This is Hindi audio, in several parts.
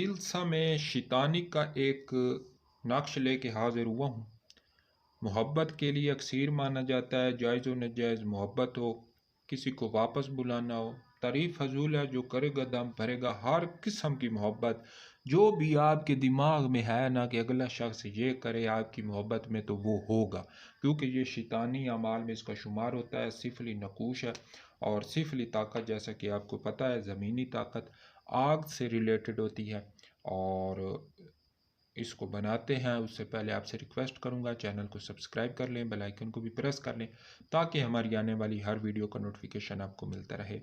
तिलस्म शैतानी का एक नक्श लेके हाजिर हुआ हूँ। मोहब्बत के लिए अक्सर माना जाता है, जायज़ व नाजायज़ मोहब्बत हो, किसी को वापस बुलाना हो, तारीफ़ फजूल है, जो करेगा दम भरेगा। हर किस्म की मोहब्बत जो भी आपके दिमाग में है ना कि अगला शख्स ये करे आपकी मोहब्बत में, तो वो होगा, क्योंकि ये शैतानी अमाल में इसका शुमार होता है। सिफली नकूश है और सिफली ताकत, जैसा कि आपको पता है, ज़मीनी ताकत आग से रिलेटेड होती है। और इसको बनाते हैं उससे पहले आपसे रिक्वेस्ट करूंगा चैनल को सब्सक्राइब कर लें, बेल आइकन को भी प्रेस कर लें, ताकि हमारी आने वाली हर वीडियो का नोटिफिकेशन आपको मिलता रहे।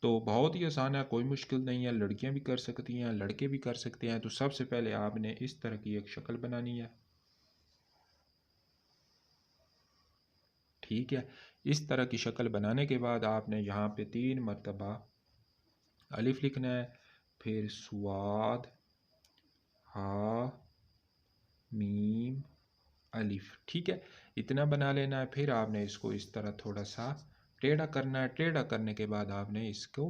तो बहुत ही आसान है, कोई मुश्किल नहीं है, लड़कियां भी कर सकती हैं, लड़के भी कर सकते हैं। तो सबसे पहले आपने इस तरह की एक शक्ल बनानी है, ठीक है। इस तरह की शक्ल बनाने के बाद आपने यहाँ पे 3 मरतबा अलिफ लिखना है, फिर स्वाद, हा, मीम, अलिफ, ठीक है। इतना बना लेना है। फिर आपने इसको इस तरह थोड़ा सा टेढ़ा करना है। टेढ़ा करने के बाद आपने इसको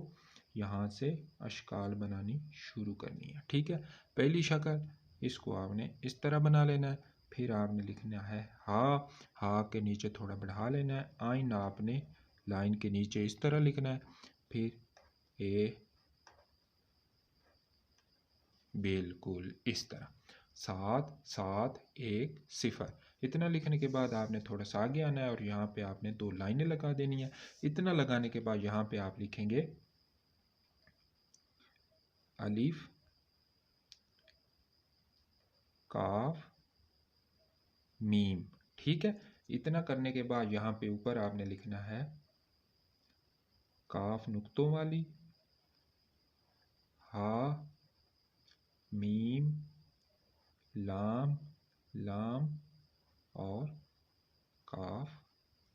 यहाँ से अशकाल बनानी शुरू करनी है, ठीक है। पहली शक्ल, इसको आपने इस तरह बना लेना है। फिर आपने लिखना है हा। हा के नीचे थोड़ा बढ़ा लेना है। आइन आपने लाइन के नीचे इस तरह लिखना है। फिर ए, बिल्कुल इस तरह, 7 7 1 0। इतना लिखने के बाद आपने थोड़ा सा आगे आना है और यहाँ पे आपने 2 लाइनें लगा देनी है। इतना लगाने के बाद यहाँ पे आप लिखेंगे अलिफ, काफ, मीम, ठीक है। इतना करने के बाद यहाँ पे ऊपर आपने लिखना है काफ नुक्तों वाली, हा, मीम, लाम, लाम और काफ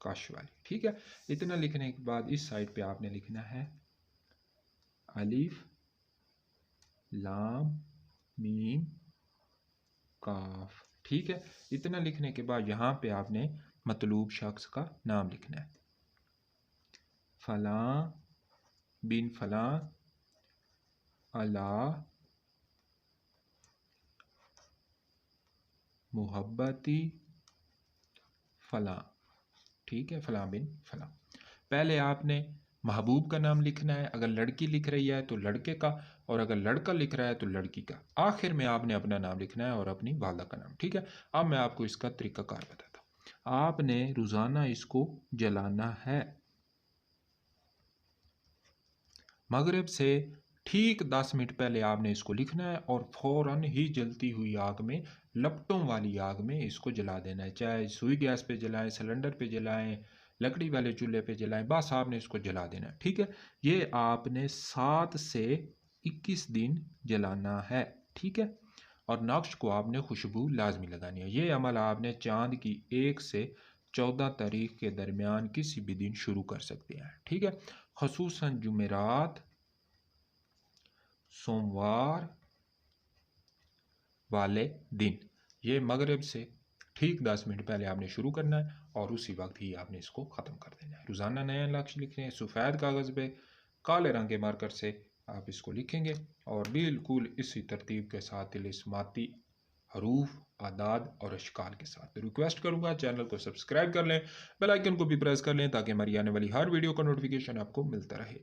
कश वाली, ठीक है। इतना लिखने के बाद इस साइड पे आपने लिखना है अलिफ, लाम, मीम, काफ, ठीक है। इतना लिखने के बाद यहाँ पे आपने मतलूब शख्स का नाम लिखना है, फलां बिन फलां अला मुहब्बती फलां, ठीक है, फलां बिन फलां। पहले आपने महबूब का नाम लिखना है, अगर लड़की लिख रही है तो लड़के का, और अगर लड़का लिख रहा है तो लड़की का। आखिर में आपने अपना नाम लिखना है और अपनी वालदा का नाम, ठीक है। अब मैं आपको इसका तरीकाकार बताता हूँ। आपने रोज़ाना इसको जलाना है, मगरिब से ठीक 10 मिनट पहले आपने इसको लिखना है और फ़ौरन ही जलती हुई आग में, लपटों वाली आग में इसको जला देना है। चाहे सुई गैस पे जलाएं, सिलेंडर पे जलाएं, लकड़ी वाले चूल्हे पे जलाएं, बस आपने इसको जला देना है, ठीक है। ये आपने 7 से 21 दिन जलाना है, ठीक है। और नक्श को आपने खुशबू लाजमी लगानी है। ये अमल आपने चांद की 1 से 14 तारीख के दरमियान किसी भी दिन शुरू कर सकते हैं, ठीक है। खसूसन जुमेरात, सोमवार वाले दिन, ये मगरिब से ठीक 10 मिनट पहले आपने शुरू करना है और उसी वक्त ही आपने इसको ख़त्म कर देना है। रोज़ाना नया लक्ष्य लिख रहे हैं, सफ़ेद कागज़ पे काले रंग के मार्कर से आप इसको लिखेंगे और बिल्कुल इसी तरतीब के साथ तिलिस्माती हरूफ, आदाद और अशकाल के साथ। रिक्वेस्ट करूंगा चैनल को सब्सक्राइब कर लें, बेल आइकन को भी प्रेस कर लें, ताकि हमारी आने वाली हर वीडियो का नोटिफिकेशन आपको मिलता रहे।